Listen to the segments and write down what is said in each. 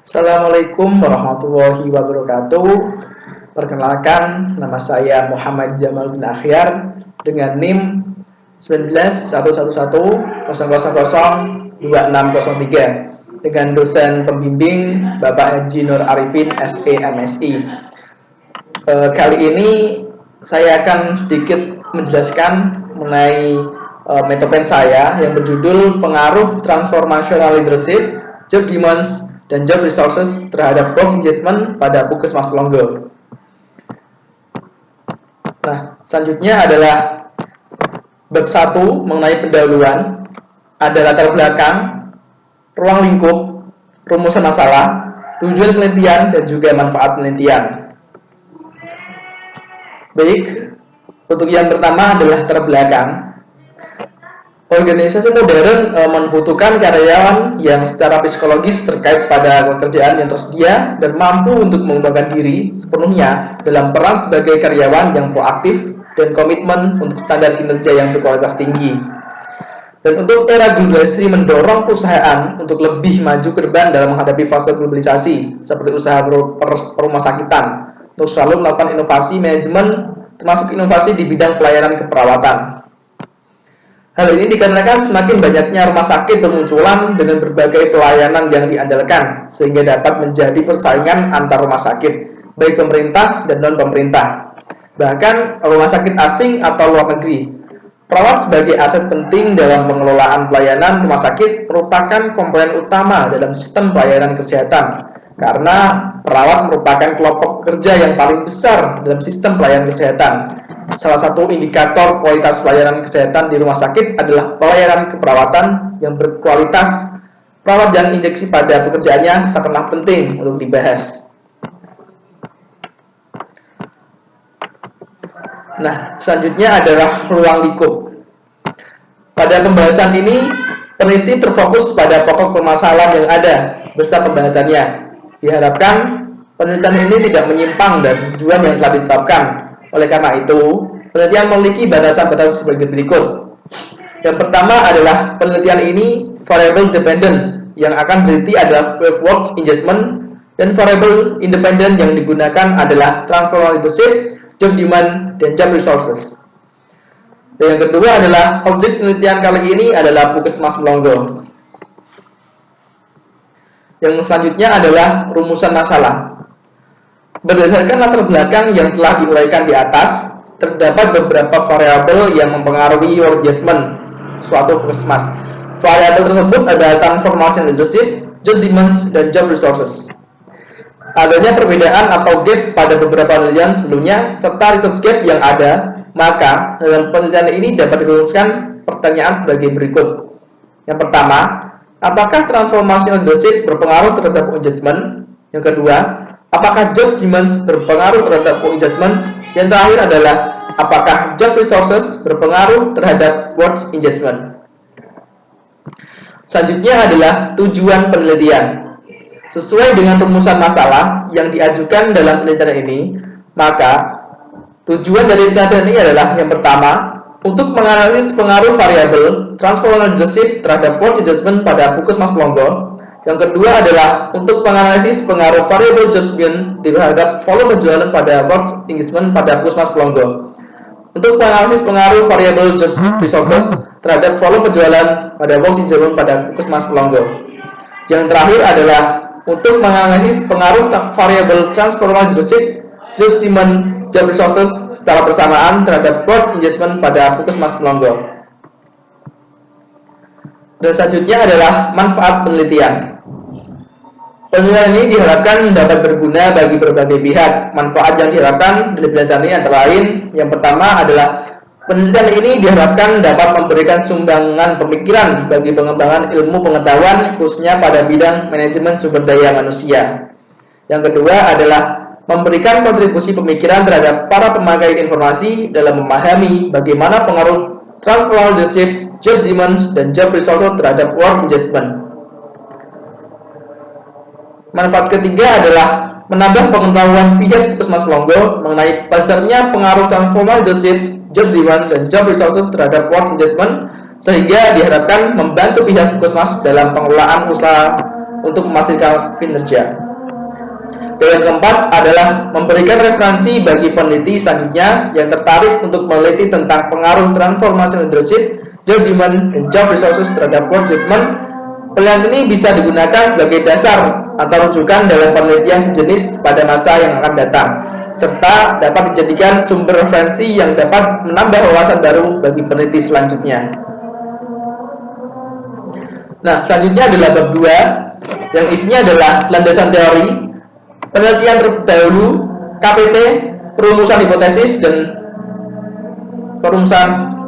Assalamualaikum warahmatullahi wabarakatuh. Perkenalkan, nama saya Muhammad Jamal bin Akhyar dengan NIM 19111100002603 dengan dosen pembimbing Bapak Haji Nur Arifin SE MSI. Kali ini saya akan sedikit menjelaskan mengenai metopen saya yang berjudul Pengaruh Transformational Leadership, Job Demands, dan Job Resources terhadap Work Engagement pada Puskesmas Pelongo. Nah, selanjutnya adalah bab 1 mengenai pendahuluan, ada latar belakang, ruang lingkup, rumusan masalah, tujuan penelitian, dan juga manfaat penelitian. Baik, untuk yang pertama adalah latar belakang. Organisasi modern membutuhkan karyawan yang secara psikologis terkait pada pekerjaan yang tersedia dan mampu untuk mengembangkan diri sepenuhnya dalam peran sebagai karyawan yang proaktif dan komitmen untuk standar kinerja yang berkualitas tinggi. Dan untuk era globalisasi mendorong perusahaan untuk lebih maju ke depan dalam menghadapi fase globalisasi, seperti usaha rumah sakitan, untuk selalu melakukan inovasi manajemen, termasuk inovasi di bidang pelayanan keperawatan. Hal ini dikarenakan semakin banyaknya rumah sakit bermunculan dengan berbagai pelayanan yang diandalkan, sehingga dapat menjadi persaingan antar rumah sakit, baik pemerintah dan non-pemerintah. Bahkan rumah sakit asing atau luar negeri. Perawat sebagai aset penting dalam pengelolaan pelayanan rumah sakit merupakan komponen utama dalam sistem pelayanan kesehatan, karena perawat merupakan kelompok kerja yang paling besar dalam sistem pelayanan kesehatan. Salah satu indikator kualitas pelayanan kesehatan di rumah sakit adalah pelayanan keperawatan yang berkualitas. Perawat dan injeksi pada pekerjaannya sangatlah penting untuk dibahas. Nah, selanjutnya adalah ruang lingkup. Pada pembahasan ini, peneliti terfokus pada pokok permasalahan yang ada beserta pembahasannya. Diharapkan penelitian ini tidak menyimpang dari tujuan yang telah ditetapkan. Oleh karena itu, penelitian memiliki batasan-batasan sebagai berikut. Yang pertama adalah penelitian ini variable dependent, yang akan meneliti adalah work engagement, dan variable independent yang digunakan adalah transformational leadership, job demand, dan job resources. Dan yang kedua adalah objek penelitian kali ini adalah Puskesmas Pelongo. Yang selanjutnya adalah rumusan masalah. Berdasarkan latar belakang yang telah diuraikan di atas, terdapat beberapa variabel yang mempengaruhi work engagement suatu puskesmas. Variabel tersebut adalah transformational leadership, job demands, dan job resources. Adanya perbedaan atau gap pada beberapa penelitian sebelumnya, serta research gap yang ada, maka dalam penelitian ini dapat dirumuskan pertanyaan sebagai berikut. Yang pertama, apakah transformational leadership berpengaruh terhadap engagement? Yang kedua, apakah job demands berpengaruh terhadap work engagement? Yang terakhir adalah apakah job resources berpengaruh terhadap work engagement? Selanjutnya adalah tujuan penelitian. Sesuai dengan rumusan masalah yang diajukan dalam penelitian ini, maka tujuan dari penelitian ini adalah yang pertama, untuk menganalisis pengaruh variabel transformational leadership terhadap work engagement pada Puskesmas Pelongo. Yang kedua adalah untuk menganalisis pengaruh variabel job demand terhadap volume penjualan pada work engagement pada Puskesmas Pelongo. Untuk menganalisis pengaruh variabel job resources terhadap volume penjualan pada work engagement pada Puskesmas Pelongo. Yang terakhir adalah untuk menganalisis pengaruh variabel transformational leadership, job demand, job resources secara bersamaan terhadap work engagement pada Puskesmas Pelongo. Dan selanjutnya adalah manfaat penelitian. Penelitian ini diharapkan dapat berguna bagi berbagai pihak. Manfaat yang diharapkan dari penelitian ini antara lain, yang pertama adalah penelitian ini diharapkan dapat memberikan sumbangan pemikiran bagi pengembangan ilmu pengetahuan, khususnya pada bidang manajemen sumber daya manusia. Yang kedua adalah memberikan kontribusi pemikiran terhadap para pemakai informasi dalam memahami bagaimana pengaruh transformational leadership, job demands, dan job resources terhadap work engagement. Manfaat ketiga adalah menambah pengetahuan pihak Puskesmas Pelongo mengenai besarnya pengaruh transformational leadership, job demand, dan job resources terhadap work engagement, sehingga diharapkan membantu pihak Puskesmas dalam pengelolaan untuk memastikan kinerja. Dan yang keempat adalah memberikan referensi bagi peneliti selanjutnya yang tertarik untuk meneliti tentang pengaruh transformasi leadership, job demand, dan job resources terhadap work judgment. Penelitian ini bisa digunakan sebagai dasar atau rujukan dalam penelitian sejenis pada masa yang akan datang, serta dapat dijadikan sumber referensi yang dapat menambah wawasan baru bagi peneliti selanjutnya. Nah, selanjutnya adalah bab 2 yang isinya adalah landasan teori, penelitian terdahulu, KPT, perumusan hipotesis, dan perumusan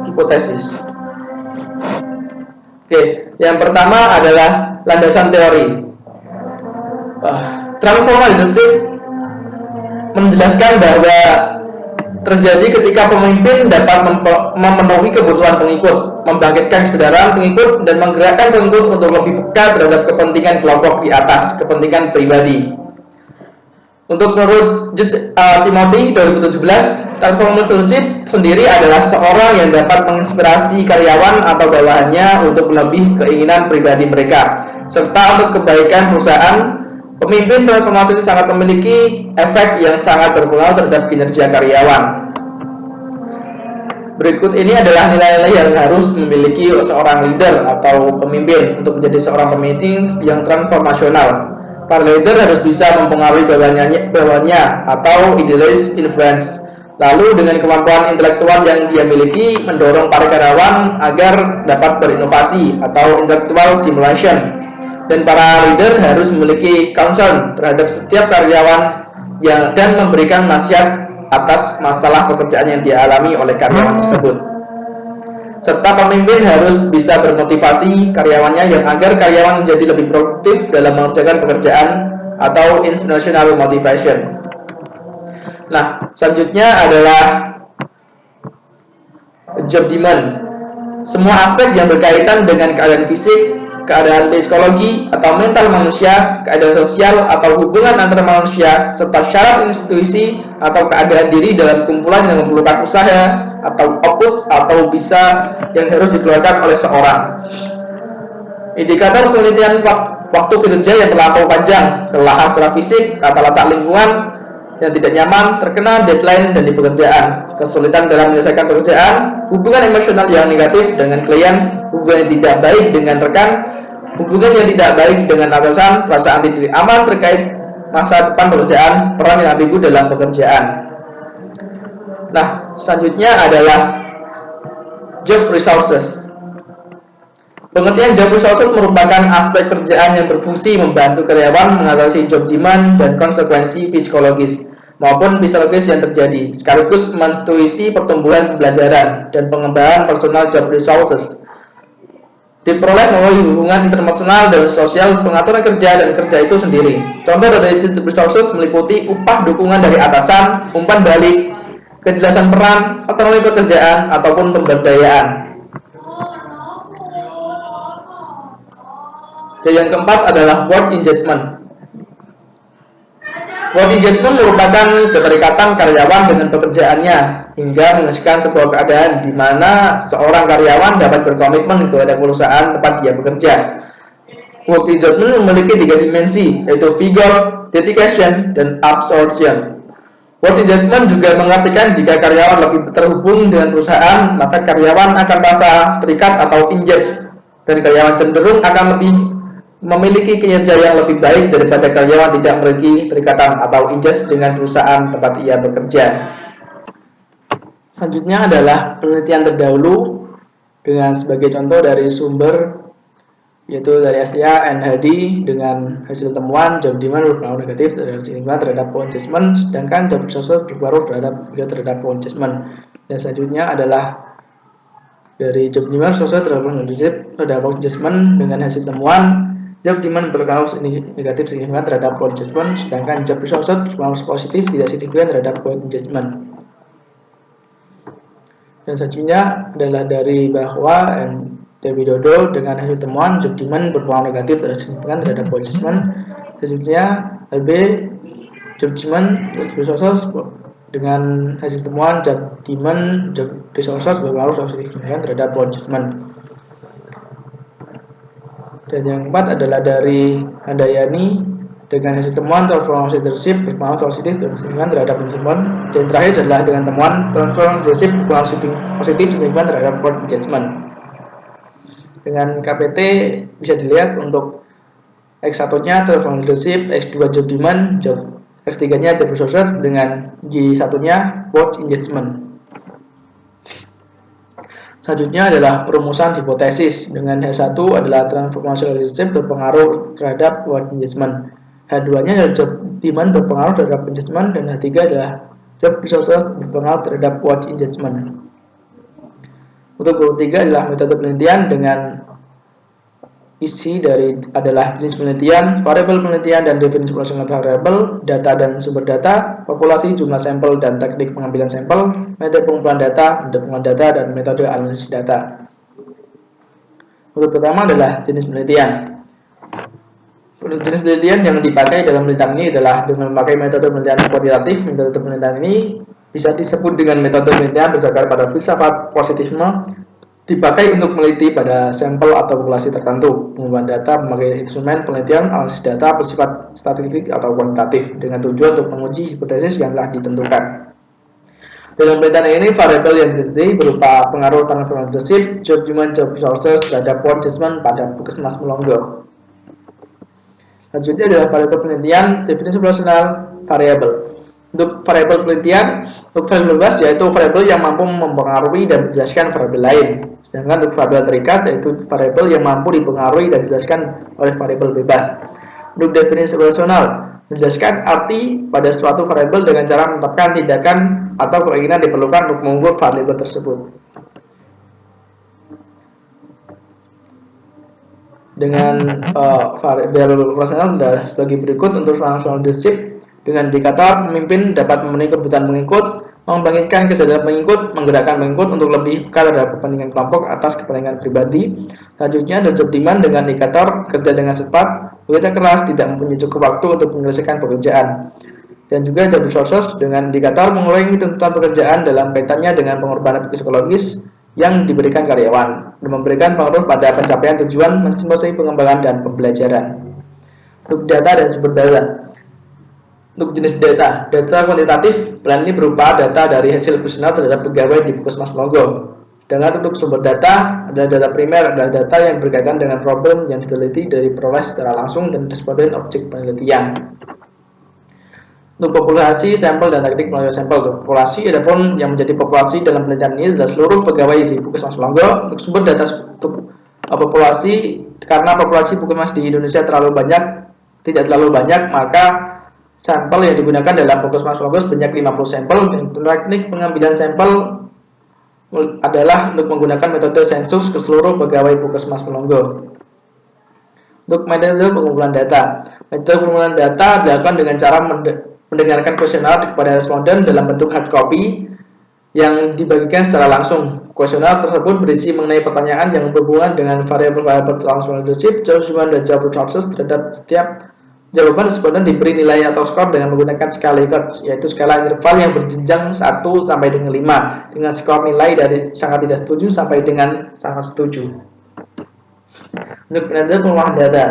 hipotesis. Oke, yang pertama adalah landasan teori. Transformasi leadership menjelaskan bahwa terjadi ketika pemimpin dapat memenuhi kebutuhan pengikut, membangkitkan kesadaran pengikut, dan menggerakkan pengikut untuk lebih peka terhadap kepentingan kelompok di atas kepentingan pribadi. Untuk menurut Timothy 2017, transformasi leadership sendiri adalah seorang yang dapat menginspirasi karyawan atau bawahannya untuk lebih keinginan pribadi mereka, serta untuk kebaikan perusahaan. Pemimpin transformasi sangat memiliki efek yang sangat berpengaruh terhadap kinerja karyawan. Berikut ini adalah nilai-nilai yang harus memiliki seorang leader atau pemimpin untuk menjadi seorang pemimpin yang transformasional. Para leader harus bisa mempengaruhi bawahannya atau idealis influence. Lalu dengan kemampuan intelektual yang dia miliki, mendorong para karyawan agar dapat berinovasi atau intellectual stimulation. Dan para leader harus memiliki concern terhadap setiap karyawan dan memberikan nasihat atas masalah pekerjaan yang dialami oleh karyawan tersebut. Serta pemimpin harus bisa bermotivasi karyawannya yang agar karyawan menjadi lebih produktif dalam mengerjakan pekerjaan atau inspirational motivation. Nah, selanjutnya adalah job demand. Semua aspek yang berkaitan dengan keadaan fisik, keadaan psikologi atau mental manusia, keadaan sosial atau hubungan antar manusia, serta syarat institusi atau keadaan diri dalam kumpulan yang memerlukan usaha atau output atau bisa yang harus dikeluarkan oleh seorang. Indikator penelitian waktu kinerja yang terlampau panjang, kelelahan secara fisik, tata letak lingkungan yang tidak nyaman, terkena deadline dan di pekerjaan, kesulitan dalam menyelesaikan pekerjaan, hubungan emosional yang negatif dengan klien, hubungan yang tidak baik dengan rekan, hubungan yang tidak baik dengan atasan, perasaan tidak aman terkait masa depan pekerjaan, peran yang ambigu dalam pekerjaan. Nah, selanjutnya adalah job resources. Pengertian job resources merupakan aspek kerjaan yang berfungsi membantu karyawan mengatasi job demand dan konsekuensi psikologis maupun fisiologis yang terjadi, sekaligus menstitusi pertumbuhan pembelajaran dan pengembangan personal job resources. Diperoleh melalui hubungan internasional dan sosial, pengaturan kerja dan kerja itu sendiri. Contoh dari job resources meliputi upah dukungan dari atasan, umpan balik, kejelasan peran, otonomi pekerjaan, ataupun pemberdayaan. Dan yang keempat adalah work engagement. Work engagement merupakan keterikatan karyawan dengan pekerjaannya hingga menghasilkan sebuah keadaan di mana seorang karyawan dapat berkomitmen kepada perusahaan tempat dia bekerja. Work engagement memiliki 3 dimensi, yaitu vigor, dedication, dan absorption. Work engagement juga mengartikan jika karyawan lebih terhubung dengan perusahaan, maka karyawan akan merasa terikat atau engaged, dan karyawan cenderung akan lebih memiliki kinerja yang lebih baik daripada karyawan tidak memiliki terikatan atau engaged dengan perusahaan tempat ia bekerja. Selanjutnya adalah penelitian terdahulu dengan sebagai contoh dari sumber yaitu dari STA NHD dengan hasil temuan job demand berpengaruh negatif terhadap work engagement, sedangkan job resources berpengaruh terhadap work engagement. Dan selanjutnya adalah dari job demand resources terhadap work engagement dengan hasil temuan job demand berpengaruh negatif signifikan terhadap work engagement, sedangkan job resources berpengaruh positif tidak signifikan terhadap work engagement. Dan selanjutnya adalah dari bahwa T. Widodo dengan hasil temuan job demand berpengaruh negatif tidak signifikan terhadap work engagement. Selanjutnya LB job demand resources dengan hasil temuan job demand job resources berpengaruh signifikan terhadap work engagement. Dan yang keempat adalah dari Handayani dengan hasil temuan transformasi leadership berpengaruh positif dan signifikan terhadap manajemen. Dan terakhir adalah dengan temuan transformasi leadership berpengaruh positif signifikan terhadap board engagement. Dengan KPT bisa dilihat untuk X1-nya transformasi leadership, X2 job demand, X3-nya job resource, dengan G1-nya board engagement. Selanjutnya adalah perumusan hipotesis. Dengan H1 adalah transformasi leadership berpengaruh terhadap board engagement. H2-nya adalah job demand berpengaruh terhadap engagement, dan H3 adalah job resources berpengaruh terhadap board engagement. Untuk group 3 adalah metode penelitian dengan isi dari adalah jenis penelitian, variabel penelitian dan definisi operasional variabel, data dan sumber data, populasi, jumlah sampel dan teknik pengambilan sampel, metode pengumpulan data, dan metode analisis data. Untuk pertama adalah jenis penelitian. Jenis penelitian yang dipakai dalam penelitian ini adalah dengan memakai metode penelitian kuantitatif. Metode penelitian ini bisa disebut dengan metode penelitian berdasarkan pada filsafat positifisme, dipakai untuk meneliti pada sampel atau populasi tertentu. Pengumpulan data memakai instrumen penelitian analisis data bersifat statistik atau kuantitatif dengan tujuan untuk menguji hipotesis yang telah ditentukan. Dalam penelitian ini, variabel yang diteliti berupa pengaruh transformasi leadership, job demand, job resources terhadap board engagement pada Puskesmas Melongo. Selanjutnya adalah variabel penelitian, definisi operasional variabel. Untuk variabel penelitian, untuk variabel bebas yaitu variabel yang mampu mempengaruhi dan menjelaskan variabel lain. Sedangkan untuk variabel terikat yaitu variabel yang mampu dipengaruhi dan dijelaskan oleh variabel bebas. Untuk definisi operasional, menjelaskan arti pada suatu variabel dengan cara menetapkan tindakan atau keinginan diperlukan untuk mengukur variabel tersebut. Dengan variabel operasional sebagai berikut. Untuk transformasi leadership, dengan indikator pemimpin dapat memenuhi kebutuhan pengikut, membangkitkan kesadaran pengikut, menggerakkan pengikut untuk lebih peka terhadap kepentingan kelompok atas kepentingan pribadi. Selanjutnya ada job demand dengan indikator kerja dengan cepat, bekerja keras, tidak mempunyai cukup waktu untuk menyelesaikan pekerjaan. Dan juga job resources dengan indikator mengurangi tuntutan pekerjaan dalam kaitannya dengan pengorbanan psikologis yang diberikan karyawan dan memberikan pengaruh pada pencapaian tujuan masing-masing pengembangan dan pembelajaran. Untuk data dan sumber data. Untuk jenis data kuantitatif, plan ini berupa data dari hasil kuesioner terhadap pegawai di Puskesmas Melongo. Sedangkan untuk sumber data adalah data primer, adalah data yang berkaitan dengan problem yang diteliti dari peroleh secara langsung dan responden objek penelitian. Untuk populasi, sampel, dan teknik pengambilan sampel. Untuk populasi, adapun yang menjadi populasi dalam penelitian ini adalah seluruh pegawai di Puskesmas Melongo. Untuk sumber data untuk populasi, karena populasi Puskesmas di Indonesia tidak terlalu banyak, maka sampel yang digunakan dalam Puskesmas Melongo sebanyak 50 sampel, dan teknik pengambilan sampel adalah untuk menggunakan metode sensus ke seluruh pegawai Puskesmas Melongo. Untuk metode pengumpulan data. Metode pengumpulan data dilakukan dengan cara mendengarkan kuesioner kepada responden dalam bentuk hard copy yang dibagikan secara langsung. Kuesioner tersebut berisi mengenai pertanyaan yang berhubungan dengan variabel-variabel transformasi leadership, job demand, dan job resources. Terhadap setiap jawaban responden diberi nilai atau skor dengan menggunakan skala Likert, yaitu skala interval yang berjenjang 1 sampai dengan 5, dengan skor nilai dari sangat tidak setuju sampai dengan sangat setuju. Untuk metode pengolahan data.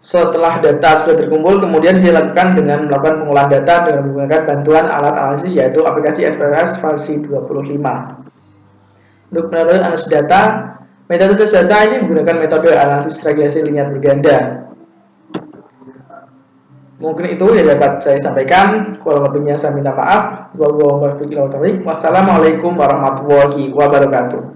Setelah data sudah terkumpul, kemudian dilakukan dengan melakukan pengolahan data dengan menggunakan bantuan alat analisis, yaitu aplikasi SPSS versi 25. Untuk metode analisis data, metode data ini menggunakan metode analisis regresi linear berganda. Mungkin itu yang dapat saya sampaikan. Kurang lebihnya saya minta maaf. Wassalamualaikum warahmatullahi wabarakatuh.